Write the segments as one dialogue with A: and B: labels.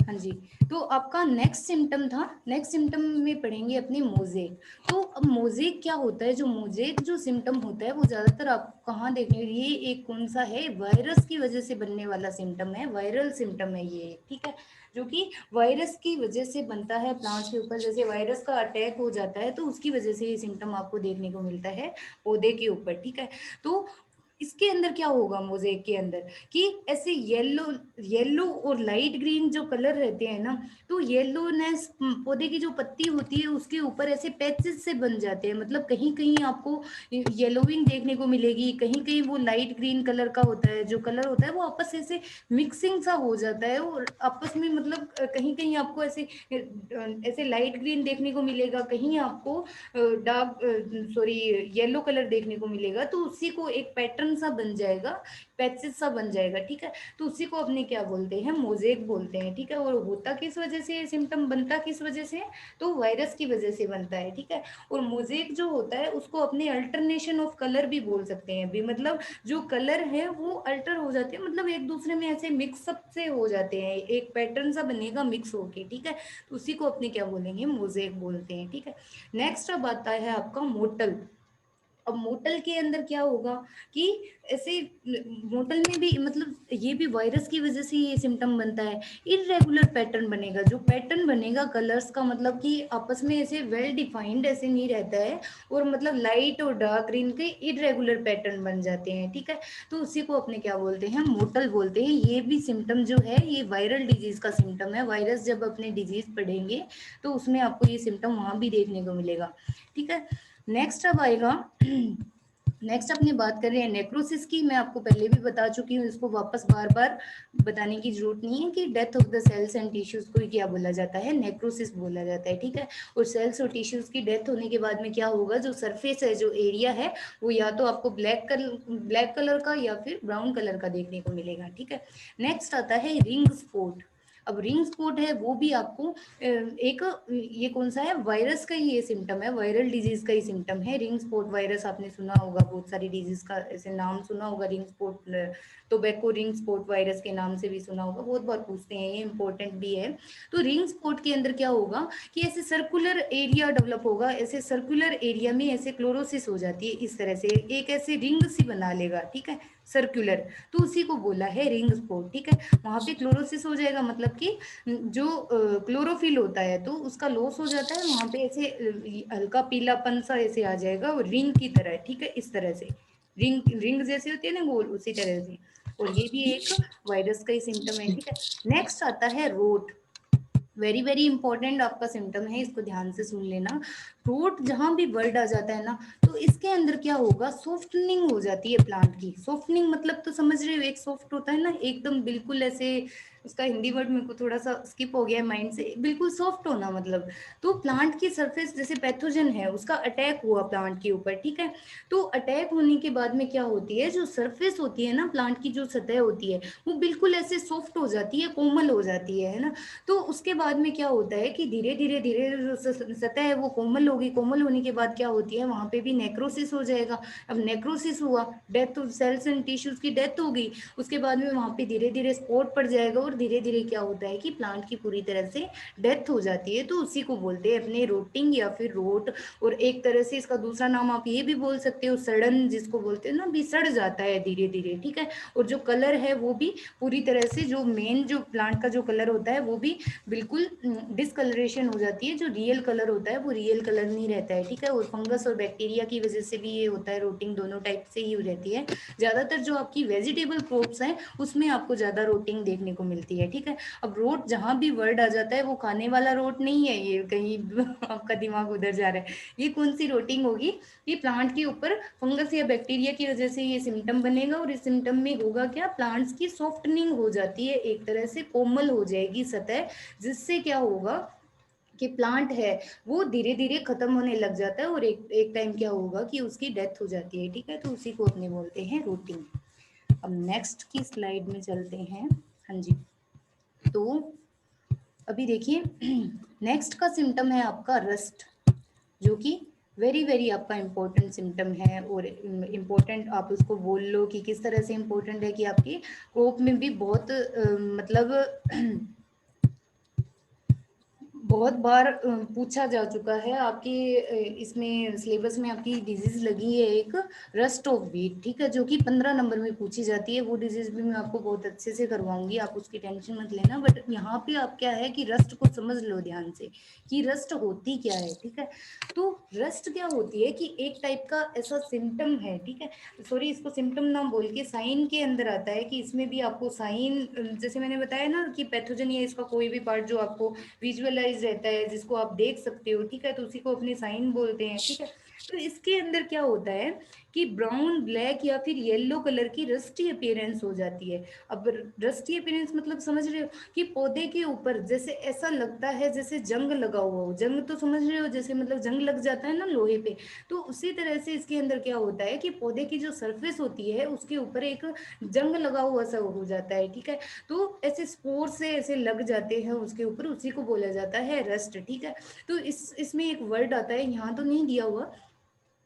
A: हाँ जी। तो आपका नेक्स्ट सिम्टम था, नेक्स्ट सिम्टम में पढ़ेंगे अपने मोज़ेक। तो अब मोज़ेक क्या होता है, जो मोज़ेक जो सिम्टम होता है वो ज़्यादातर आप कहाँ देखेंगे, ये एक कौन सा है, वायरस की वजह से बनने वाला सिम्टम है, वायरल सिम्टम है ये, ठीक है, जो कि वायरस की वजह से बनता है प्लांट्स के ऊपर। जैसे वायरस का अटैक हो जाता है तो उसकी वजह से ये सिम्टम आपको देखने को मिलता है पौधे के ऊपर, ठीक है। तो इसके अंदर क्या होगा मोज़ेक के अंदर, कि ऐसे येलो येलो और लाइट ग्रीन जो कलर रहते हैं ना, तो येलोनेस पौधे की जो पत्ती होती है उसके ऊपर ऐसे पैचेस से बन जाते हैं, मतलब कहीं कहीं आपको येलोविंग देखने को मिलेगी, कहीं कहीं वो लाइट ग्रीन कलर का होता है, जो कलर होता है वो आपस ऐसे मिक्सिंग सा हो जाता है और आपस में, मतलब कहीं कहीं आपको ऐसे ऐसे लाइट ग्रीन देखने को मिलेगा, कहीं आपको डार्क सॉरी येलो कलर देखने को मिलेगा, तो उसी को एक पैटर्न सा बन जाएगा, पैचेस सा बन जाएगा, ठीक है। तो उसी को अपने क्या बोलते हैं, मोज़ेक बोलते हैं, ठीक है। और होता किस वजह से, सिम्टम बनता किस वजह से, तो वायरस की वजह से बनता है, ठीक है। और मोज़ेक जो होता है उसको अपने अल्टरनेशन ऑफ कलर भी बोल सकते हैं भी, मतलब जो कलर है वो अल्टर हो जाते हैं, मतलब एक दूसरे में ऐसे मिक्सअप से हो जाते हैं, एक पैटर्न सा बनेगा मिक्स होके, ठीक है। तो उसी को अपने क्या बोलेंगे, मोज़ेक बोलते हैं, ठीक है। नेक्स्ट अब आता है आपका मोटल। अब मोटल के अंदर क्या होगा कि ऐसे मोटल में भी, मतलब ये भी वायरस की वजह से ये सिम्टम बनता है, इरेगुलर पैटर्न बनेगा, जो पैटर्न बनेगा कलर्स का, मतलब कि आपस में ऐसे वेल डिफाइंड ऐसे नहीं रहता है, और मतलब लाइट और डार्क ग्रीन के इरेगुलर पैटर्न बन जाते हैं, ठीक है। तो उसी को अपने क्या बोलते हैं, मोटल बोलते हैं। ये भी सिम्टम जो है ये वायरल डिजीज का सिम्टम है, वायरस जब अपने डिजीज पढ़ेंगे तो उसमें आपको ये सिम्टम वहां भी देखने को मिलेगा, ठीक है। नेक्स्ट अब आएगा नेक्स्ट अपनी बात कर रहे हैं नेक्रोसिस की। मैं आपको पहले भी बता चुकी हूँ, इसको वापस बार बार बताने की जरूरत नहीं है कि death of the cells and tissues को क्या बोला जाता है, नेक्रोसिस बोला जाता है, ठीक है। और सेल्स और टिश्यूज की डेथ होने के बाद में क्या होगा, जो सरफेस है, जो एरिया है, वो या तो आपको ब्लैक कलर का या फिर ब्राउन कलर का देखने को मिलेगा, ठीक है। नेक्स्ट आता है रिंग स्पॉट। अब रिंग स्पॉट है वो भी आपको एक, ये कौन सा है, वायरस का ही ये सिम्टम है, वायरल डिजीज का ही सिम्टम है रिंग स्पॉट वायरस। आपने सुना होगा, बहुत सारी डिजीज का ऐसे नाम सुना होगा, ring spot, tobacco ring spot virus के नाम से भी सुना होगा, बहुत बार पूछते हैं, ये इंपॉर्टेंट भी है। तो रिंग स्पॉट के अंदर क्या होगा कि ऐसे सर्कुलर एरिया डेवलप होगा, ऐसे सर्कुलर एरिया में ऐसे क्लोरोसिस हो जाती है, इस तरह से एक ऐसे रिंग सी बना लेगा, ठीक है, सर्कुलर। तो उसी को बोला है रिंग स्पॉट, ठीक है। वहां पे क्लोरोसिस हो जाएगा, मतलब कि जो क्लोरोफिल होता है तो उसका लॉस हो जाता है, वहां पे ऐसे हल्का पीलापन सा ऐसे आ जाएगा, और रिंग की तरह, ठीक है, इस तरह से रिंग रिंग जैसे होती है ना गोल, उसी तरह से। और ये भी एक वायरस का ही सिम्टम है, ठीक है। नेक्स्ट आता है रोट। वेरी वेरी इंपॉर्टेंट आपका सिम्टम है, इसको ध्यान से सुन लेना। रोट जहां भी वर्ड आ जाता है ना, तो इसके अंदर क्या होगा, सॉफ्टनिंग हो जाती है प्लांट की। सॉफ्टनिंग मतलब तो समझ रहे हो, एक सॉफ्ट होता है ना एकदम बिल्कुल ऐसे, उसका हिंदी वर्ड मेरे को थोड़ा सा स्किप हो गया माइंड से, बिल्कुल सॉफ्ट होना मतलब। तो प्लांट की सरफेस जैसे पैथोजन है, उसका अटैक हुआ प्लांट के ऊपर, ठीक है। तो अटैक होने के बाद में क्या होती है, जो सरफेस होती है ना, प्लांट की जो सतह होती है, वो बिल्कुल ऐसे सॉफ्ट हो जाती है, कोमल हो जाती है ना। तो उसके बाद में क्या होता है कि धीरे धीरे धीरे जो सतह है वो कोमल होगी, कोमल होने के बाद क्या होती है, वहां पे भी नेक्रोसिस हो जाएगा। अब नेक्रोसिस हुआ, death of cells and tissues की डेथ हो गई, उसके बाद में वहां पे धीरे धीरे स्पॉट पड़ जाएगा, और धीरे धीरे क्या होता है कि प्लांट की पूरी तरह से डेथ हो जाती है। तो उसी को बोलते हैं अपने रोटिंग या फिर रोट। और एक तरह से इसका दूसरा नाम आप ये भी बोल सकते हो सड़न, जिसको बोलते हैं ना, भी सड़ जाता है धीरे धीरे, ठीक है। और जो कलर है वो भी पूरी तरह से, जो मेन जो प्लांट का जो कलर होता है वो भी बिल्कुल डिसकलरेशन हो जाती है, जो रियल कलर होता है वो रियल कलर नहीं रहता है, ठीक है। और फंगस और बैक्टीरिया की वजह से भी ये होता है, रोटिंग दोनों टाइप से ही रहती है। ज्यादातर जो आपकी वेजिटेबल क्रॉप्स हैं उसमें आपको ज्यादा रोटिंग देखने को मिलती है, ठीक है। अब रोट जहां भी वर्ड आ जाता है वो खाने वाला रोट नहीं है, ये कहीं आपका दिमाग उधर जा रहा है। ये कौन सी रोटिंग होगी, ये प्लांट के ऊपर फंगस या बैक्टीरिया की वजह से ये सिम्टम बनेगा, और इस सिम्टम में होगा क्या, प्लांट्स की सॉफ्टनिंग हो जाती है, एक तरह से कोमल हो जाएगी सतह, जिससे क्या होगा कि प्लांट है वो धीरे धीरे खत्म होने लग जाता है, और एक एक टाइम क्या होगा कि उसकी डेथ हो जाती है, ठीक है। तो उसी को अपने बोलते हैं रूटिंग। अब नेक्स्ट की स्लाइड में चलते हैं। हाँ जी। तो अभी देखिए नेक्स्ट का सिम्टम है आपका रस्ट, जो कि वेरी वेरी आपका इम्पोर्टेंट सिम्टम है। और इम्पोर्टेंट आप उसको बोल लो कि किस तरह से इम्पोर्टेंट है, कि आपकी कोप में भी बहुत मतलब बहुत बार पूछा जा चुका है आपकी इसमें सिलेबस में आपकी डिजीज लगी है एक रस्ट ऑफ व्हीट, ठीक है, जो कि 15 नंबर में पूछी जाती है। वो डिजीज भी मैं आपको बहुत अच्छे से करवाऊंगी, आप उसकी टेंशन मत लेना। बट यहाँ पे आप क्या है कि रस्ट को समझ लो ध्यान से कि रस्ट होती क्या है, ठीक है। तो रस्ट क्या होती है कि एक टाइप का ऐसा सिम्टम है, ठीक है, सॉरी इसको सिम्टम ना बोल के साइन के अंदर आता है कि इसमें भी आपको साइन, जैसे मैंने बताया ना कि पैथोजन या इसका कोई भी पार्ट जो आपको विजुअलाइज रहता है जिसको आप देख सकते हो, ठीक है, तो उसी को अपने साइन बोलते हैं, ठीक है। तो इसके अंदर क्या होता है कि ब्राउन ब्लैक या फिर येलो कलर की रस्टी अपीयरेंस हो जाती है। अब रस्टी अपीयरेंस मतलब समझ रहे हो कि पौधे के ऊपर जैसे ऐसा लगता है जैसे जंग लगा हुआ हो, जंग तो समझ रहे हो, जैसे मतलब जंग लग जाता है ना लोहे पे, तो उसी तरह से इसके अंदर क्या होता है कि पौधे की जो सरफेस होती है उसके ऊपर एक जंग लगा हुआ सा हो जाता है, ठीक है। तो ऐसे स्पोर से ऐसे लग जाते हैं उसके ऊपर, उसी को बोला जाता है रस्ट, ठीक है। तो इसमें एक वर्ड आता है, यहाँ तो नहीं दिया हुआ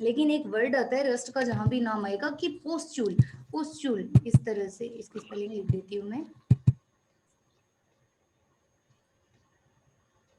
A: लेकिन एक वर्ड आता है रस्ट का जहां भी नाम आएगा कि पोस्चूल, पोस्चूल, इस तरह से इसकी स्पेलिंग लिख देती हूँ मैं,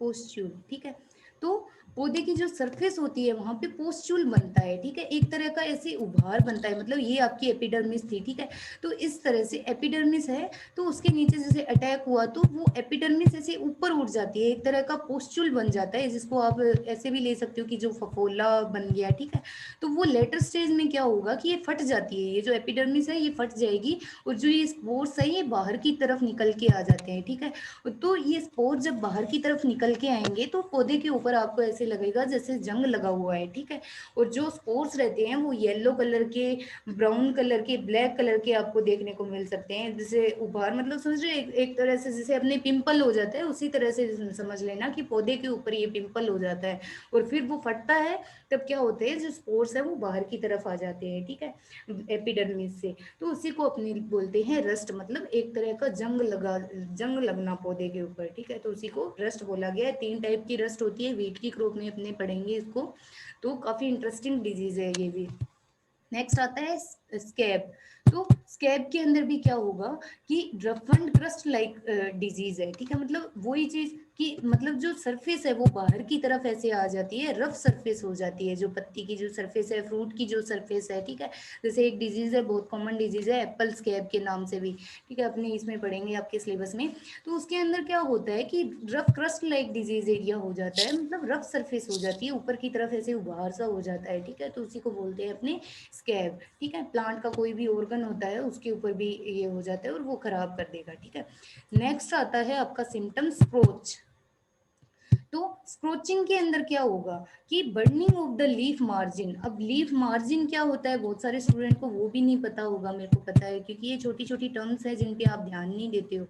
A: पोस्चूल, ठीक है। तो पौधे की जो सरफेस होती है वहां पे पोस्चूल बनता है, ठीक है, एक तरह का ऐसे उभार बनता है, मतलब ये आपकी एपिडर्मिस थी, ठीक है। तो इस तरह से एपिडर्मिस है, तो उसके नीचे जैसे अटैक हुआ तो वो एपिडर्मिस ऐसे ऊपर उठ जाती है, एक तरह का पोस्चूल बन जाता है, जिसको आप ऐसे भी ले सकते हो कि जो फफोला बन गया, ठीक है। तो वो लेटर स्टेज में क्या होगा कि ये फट जाती है, ये जो एपिडर्मिस है ये फट जाएगी, और जो ये स्पोर्स है ये बाहर की तरफ निकल के आ जाते हैं, ठीक है। तो ये स्पोर जब बाहर की तरफ निकल के आएंगे तो पौधे के ऊपर आपको ऐसे लगेगा जैसे जंग लगा हुआ है, ठीक है। और जो स्पोर्स रहते हैं वो येलो कलर के, ब्राउन कलर के, ब्लैक कलर के आपको देखने को मिल सकते हैं, जैसे उभार, मतलब समझ रहे एक तरह से जैसे अपने पिंपल हो जाता है उसी तरह से समझ लेना कि पौधे के ऊपर ये पिंपल हो जाता है, और फिर वो फटता है, तब क्या होते हैं जो स्पोर्स है वो बाहर की तरफ आ जाते हैं, ठीक है, एपिडर्मिस से। तो उसी को अपने बोलते हैं रस्ट, मतलब एक तरह का जंग लगना पौधे के ऊपर, ठीक है, तो उसी को रस्ट बोला गया है। 3 टाइप की रस्ट होती है, वीट की क्रॉप में अपने पढ़ेंगे इसको, तो काफी इंटरेस्टिंग डिजीज है ये भी। नेक्स्ट आता है स्कैब। तो स्कैब के अंदर भी क्या होगा कि rough and crust like disease है, ठीक है, मतलब वही चीज कि मतलब जो सरफेस है वो बाहर की तरफ ऐसे आ जाती है, रफ सरफेस हो जाती है, जो पत्ती की जो सरफेस है, फ्रूट की जो सरफेस है, ठीक है। जैसे एक डिजीज है, बहुत कॉमन डिजीज है एप्पल स्कैब के नाम से भी, ठीक है, अपने इसमें पढ़ेंगे आपके सिलेबस में। तो उसके अंदर क्या होता है कि rough crust like disease area हो जाता है, मतलब रफ सरफेस हो जाती है, ऊपर की तरफ ऐसे उभार सा हो जाता है, ठीक है, तो उसी को बोलते हैं अपने स्कैब, ठीक है। प्लांट का कोई भी ऑर्गन होता है उसके ऊपर भी ये हो जाता है और वो खराब कर देगा, ठीक है। नेक्स्ट आता है आपका सिम्टम स्क्रोच। तो स्क्रोचिंग के अंदर क्या होगा कि burning of the leaf margin. अब लीफ मार्जिन क्या होता है बहुत सारे स्टूडेंट को वो भी नहीं पता होगा, मेरे को पता है क्योंकि ये छोटी छोटी टर्म्स है जिन पे आप ध्यान नहीं देते हो।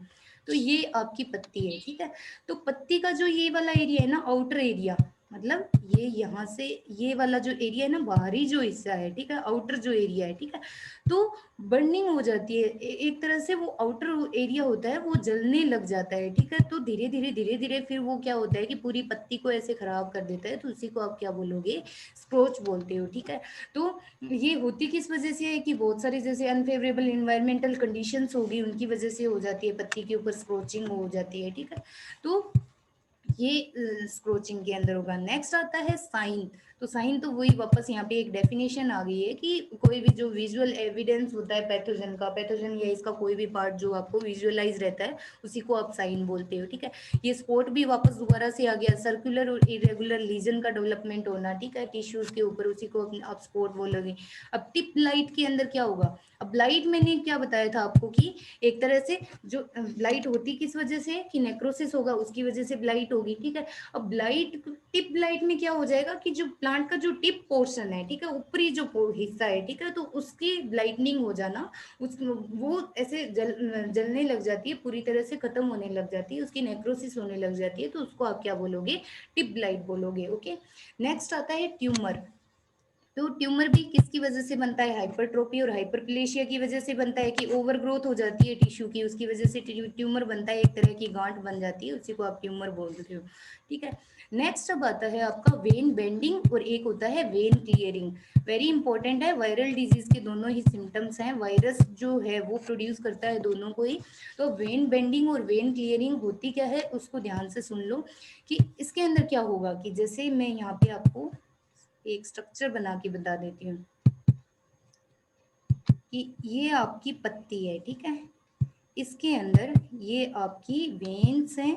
A: तो ये आपकी पत्ती है, ठीक है। तो पत्ती का जो ये वाला एरिया है ना, आउटर एरिया, मतलब ये यहाँ से ये वाला जो एरिया है ना, बाहरी जो हिस्सा है, ठीक है, आउटर जो एरिया है, ठीक है, तो बर्निंग हो जाती है, एक तरह से वो आउटर एरिया होता है वो जलने लग जाता है, ठीक है। तो धीरे धीरे फिर वो क्या होता है कि पूरी पत्ती को ऐसे खराब कर देता है, तो उसी को आप क्या बोलोगे, स्क्रोच बोलते हो, ठीक है। तो ये होती किस वजह से है कि बहुत सारी जैसे अनफेवरेबल इन्वायरमेंटल कंडीशंस होगी उनकी वजह से हो जाती है, पत्ती के ऊपर स्क्रोचिंग हो जाती है, ठीक है। तो ये स्क्रोचिंग के अंदर होगा। नेक्स्ट आता है साइन। तो साइन तो वही वापस यहाँ पे एक डेफिनेशन आ गई है कि कोई भी जो विजुअल एविडेंस होता है पैथोजन का, पैथोजन या इसका कोई भी पार्ट जो आपको विजुअलाइज रहता है उसी को आप साइन बोलते हो, ठीक है। ये स्पॉट भी वापस दोबारा से आ गया, सर्कुलर और इरेगुलर लीजन का डेवलपमेंट होना, ठीक है, टिश्यूज के ऊपर, उसी को आप स्पॉट बोलोगे। अब टिप लाइट के अंदर क्या होगा, अब लाइट मैंने क्या बताया था आपको कि एक तरह से जो ब्लाइट होती किस वजह से कि नेक्रोसिस होगा, उसकी वजह से ब्लाइट होगी, ठीक है। अब ब्लाइट, टिप ब्लाइट में क्या हो जाएगा कि जो प्लांट का जो टिप पोर्शन है, ठीक है, ऊपरी जो हिस्सा है, ठीक है, तो उसकी ब्लाइटनिंग हो जाना, उस वो ऐसे जलने लग जाती है, पूरी तरह से खत्म होने लग जाती है, उसकी नेक्रोसिस होने लग जाती है, तो उसको आप क्या बोलोगे, टिप ब्लाइट बोलोगे, ओके। नेक्स्ट आता है ट्यूमर। तो ट्यूमर भी किसकी वजह से बनता है? हाइपरट्रोफी और हाइपरप्लेशिया की वजह से बनता है कि ओवर ग्रोथ हो जाती है टिश्यू की, उसकी वजह से ट्यूमर बनता है, एक तरह की गांठ बन जाती है, उसी को आप ट्यूमर बोलते हो। ठीक है, नेक्स्ट अब आता है आपका वेन बेंडिंग और एक होता है वेन क्लियरिंग। वेरी इंपॉर्टेंट है, वायरल डिजीज के दोनों ही सिम्टम्स हैं, वायरस जो है वो प्रोड्यूस करता है दोनों को ही। तो वेन बेंडिंग और वेन क्लियरिंग होती क्या है उसको ध्यान से सुन लो कि इसके अंदर क्या होगा। कि जैसे मैं यहाँ पे आपको एक स्ट्रक्चर बना के बता देती हूँ कि ये आपकी पत्ती है, ठीक है, इसके अंदर ये आपकी वेन्स हैं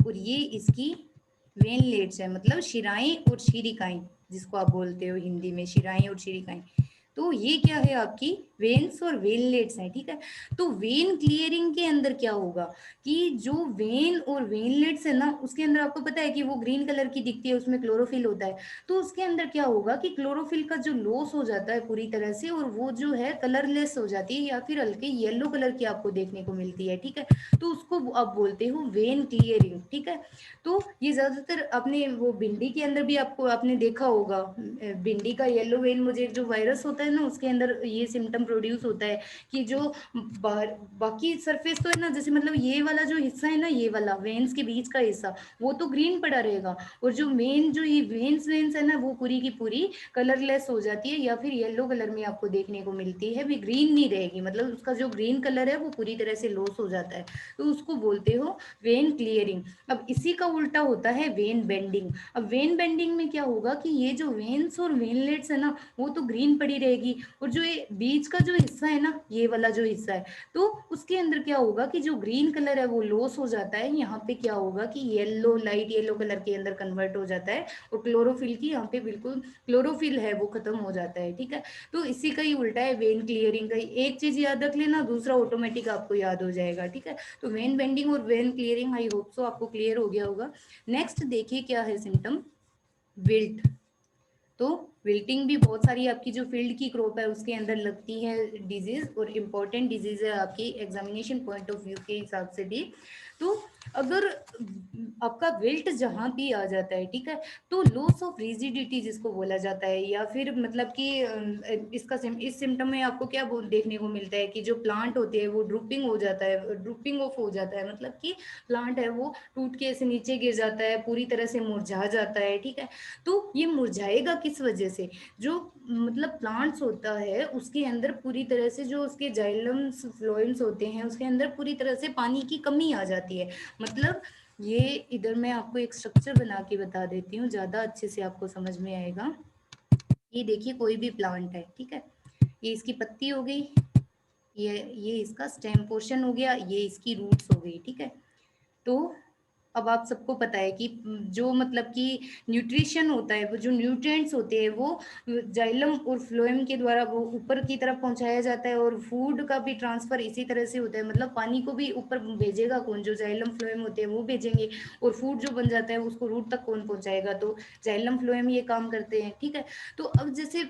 A: और ये इसकी वेनलेट्स है, मतलब शिराएं और शिरिकाएं, जिसको आप बोलते हो हिंदी में शिराएं और शिरिकाएं। तो ये क्या है आपकी वेन्स और वेनलेट्स हैं, ठीक है। तो वेन क्लियरिंग के अंदर क्या होगा कि जो वेन और वेनलेट्स है ना, उसके अंदर आपको पता है कि वो ग्रीन कलर की दिखती है, उसमें क्लोरोफिल होता है। तो उसके अंदर क्या होगा कि क्लोरोफिल का जो लॉस हो जाता है पूरी तरह से, और वो जो है कलरलेस हो जाती है या फिर हल्के येलो कलर की आपको देखने को मिलती है, ठीक है। तो उसको आप बोलते हो वेन क्लियरिंग, ठीक है। तो ये ज्यादातर अपने वो भिंडी के अंदर भी आपको आपने देखा होगा, भिंडी का येलो वेन मुझे जो वायरस होता है ना, उसके अंदर ये सिम्टम प्रोड्यूस होता है कि जो बाकी सरफेस तो है ना, जैसे मतलब ये वाला जो हिस्सा है ना, ये वाला वेन्स के बीच का हिस्सा वो तो ग्रीन पड़ा रहेगा, और जो मेन जो ये वेन्स वेन्स है ना, वो पूरी की पूरी कलरलेस हो जाती है या फिर येलो कलर में आपको देखने को मिलती है, भी ग्रीन नहीं रहेगी, मतलब उसका जो ग्रीन कलर है वो पूरी तरह से लॉस हो जाता है। तो उसको बोलते हो वेन क्लियरिंग। अब इसी का उल्टा होता है वेन बेंडिंग। अब वेन बेंडिंग में क्या होगा कि ये जो वेन्स और वेनलेट्स है ना, वो तो ग्रीन पड़ी रहेगी, और जो ये बीच का जो हिस्सा है ना, ये वाला जो हिस्सा है, तो उसके अंदर क्या होगा कि जो ग्रीन कलर है वो लॉस हो जाता है, यहाँ पे क्या होगा कि येलो, लाइट येलो कलर के अंदर कन्वर्ट हो जाता है, और क्लोरोफिल की यहाँ पे बिल्कुल क्लोरोफिल है वो खत्म हो जाता है, ठीक है। तो इसी का ही उल्टा है वेन क्लियरिंग का। एक चीज याद रख लेना, दूसरा ऑटोमेटिक आपको याद हो जाएगा, ठीक है। तो वेन बेंडिंग और when clearing, I hope so आपको क्लियर हो गया होगा। नेक्स्ट देखिए क्या है सिम्टम, विल्ट। तो विल्टिंग भी बहुत सारी आपकी जो फील्ड की क्रॉप है उसके अंदर लगती है डिजीज, और इम्पोर्टेंट डिजीज है आपकी एग्जामिनेशन पॉइंट ऑफ व्यू के हिसाब से भी। तो अगर आपका विल्ट जहां भी आ जाता है, ठीक है, तो लॉस ऑफ रिजिडिटी जिसको बोला जाता है, या फिर मतलब कि इसका इस सिम्टम में आपको क्या देखने को मिलता है कि जो प्लांट होते हैं वो ड्रूपिंग हो जाता है, ड्रूपिंग ऑफ हो जाता है, मतलब कि प्लांट है वो टूट के ऐसे नीचे गिर जाता है, पूरी तरह से मुरझा जाता है, ठीक है। तो ये मुरझाएगा किस वजह से? जो मतलब प्लांट्स होता है उसके अंदर पूरी तरह से जो उसके जाइलम्स फ्लोएम्स होते हैं, उसके अंदर पूरी तरह से पानी की कमी आ जाती है। मतलब ये इधर मैं आपको एक स्ट्रक्चर बना के बता देती हूँ, ज्यादा अच्छे से आपको समझ में आएगा। ये देखिए कोई भी प्लांट है, ठीक है, ये इसकी पत्ती हो गई, ये इसका स्टेम पोर्शन हो गया, ये इसकी रूट्स हो गई, ठीक है। तो अब आप सबको पता है कि जो मतलब कि न्यूट्रिशन होता है, वो जो न्यूट्रिएंट्स होते हैं वो जाइलम और फ्लोएम के द्वारा वो ऊपर की तरफ पहुंचाया जाता है, और फूड का भी ट्रांसफर इसी तरह से होता है, मतलब पानी को भी ऊपर भेजेगा कौन? जो जाइलम फ्लोएम होते हैं वो भेजेंगे, और फूड जो बन जाता है उसको रूट तक कौन पहुंचाएगा? तो जाइलम फ्लोएम ये काम करते हैं, ठीक है। तो अब जैसे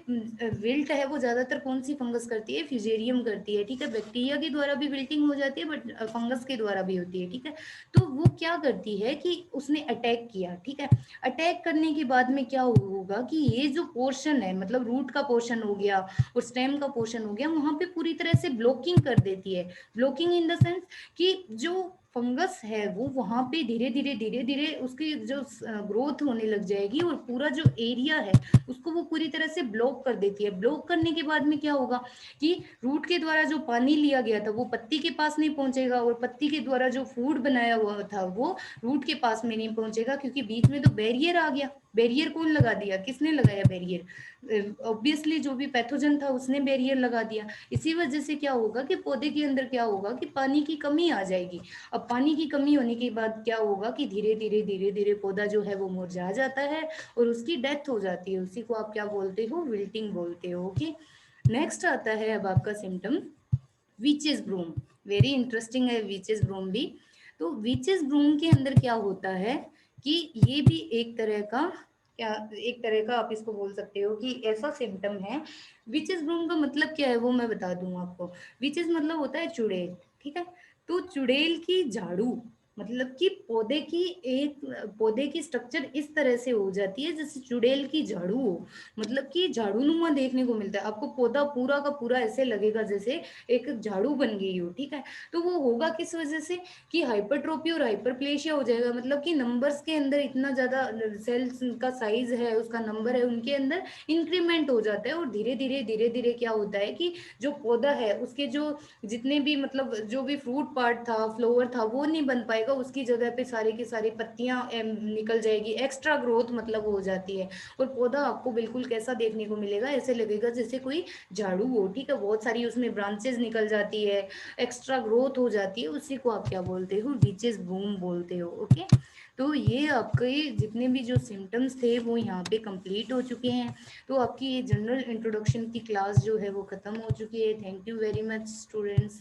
A: विल्ट है वो ज्यादातर कौन सी फंगस करती है? फ्यूजेरियम करती है, ठीक है। बैक्टीरिया के द्वारा भी विल्टिंग हो जाती है, बट फंगस के द्वारा भी होती है, ठीक है। तो वो क्या करती है कि उसने अटैक किया, ठीक है। अटैक करने के बाद में क्या होगा कि ये जो पोर्शन है, मतलब रूट का पोर्शन हो गया और स्टेम का पोर्शन हो गया, वहां पे पूरी तरह से ब्लॉकिंग कर देती है। ब्लॉकिंग इन द सेंस कि जो फंगस है वो वहां पे धीरे धीरे उसकी जो ग्रोथ होने लग जाएगी, और पूरा जो एरिया है उसको वो पूरी तरह से ब्लॉक कर देती है। ब्लॉक करने के बाद में क्या होगा कि रूट के द्वारा जो पानी लिया गया था वो पत्ती के पास नहीं पहुंचेगा, और पत्ती के द्वारा जो फूड बनाया हुआ था वो रूट के पास में नहीं पहुंचेगा, क्योंकि बीच में तो बैरियर आ गया। बैरियर कौन लगा दिया? किसने लगाया बैरियर? ऑब्वियसली जो भी पैथोजन था उसने बैरियर लगा दिया। इसी वजह से क्या होगा कि पौधे के अंदर क्या होगा कि पानी की कमी आ जाएगी। अब पानी की कमी होने के बाद क्या होगा कि धीरे धीरे पौधा जो है वो मुरझा जाता है और उसकी डेथ हो जाती है। उसी को आप क्या बोलते हो? विल्टिंग बोलते हो। ओके, नेक्स्ट आता है अब आपका symptom witches broom. Very interesting है विचेस ब्रूम भी। तो विचेस ब्रूम के अंदर क्या होता है कि ये भी एक तरह का, क्या एक तरह का आप इसको बोल सकते हो कि ऐसा सिम्टम है। विचेस ब्रूम का मतलब क्या है वो मैं बता दूं आपको। विचेस मतलब होता है चुड़ैल, ठीक है। तो चुड़ैल की झाड़ू, मतलब कि पौधे की स्ट्रक्चर इस तरह से हो जाती है जैसे चुड़ैल की झाड़ू हो, मतलब कि झाड़ू नुमा देखने को मिलता है आपको। पौधा पूरा का पूरा ऐसे लगेगा जैसे एक झाड़ू बन गई हो, ठीक है। तो वो होगा किस वजह से कि हाइपरट्रोफी और हाइपरप्लेशिया हो जाएगा, मतलब कि नंबर्स के अंदर इतना ज्यादा सेल्स का साइज है, उसका नंबर है, उनके अंदर इंक्रीमेंट हो जाता है। और धीरे धीरे क्या होता है कि जो पौधा है उसके जो जितने भी मतलब जो भी फ्रूट पार्ट था, फ्लावर था, वो नहीं बन पाएगा, उसकी जगह पे सारी की सारी पत्तियां निकल जाएगी, एक्स्ट्रा ग्रोथ मतलब हो जाती है। और पौधा आपको बिल्कुल कैसा देखने को मिलेगा, ऐसे लगेगा जैसे कोई झाड़ू हो, ठीक है। बहुत सारी उसमें ब्रांचेस निकल जाती है, एक्स्ट्रा ग्रोथ हो जाती है, उसी को आप क्या बोलते हो, बीचेस बूम बोलते हो। ओके, तो ये आपके जितने भी जो सिम्टम्स थे वो यहाँ पे कंप्लीट हो चुके हैं। तो आपकी ये जनरल इंट्रोडक्शन की क्लास जो है वो ख़त्म हो चुकी है। Thank you very much students.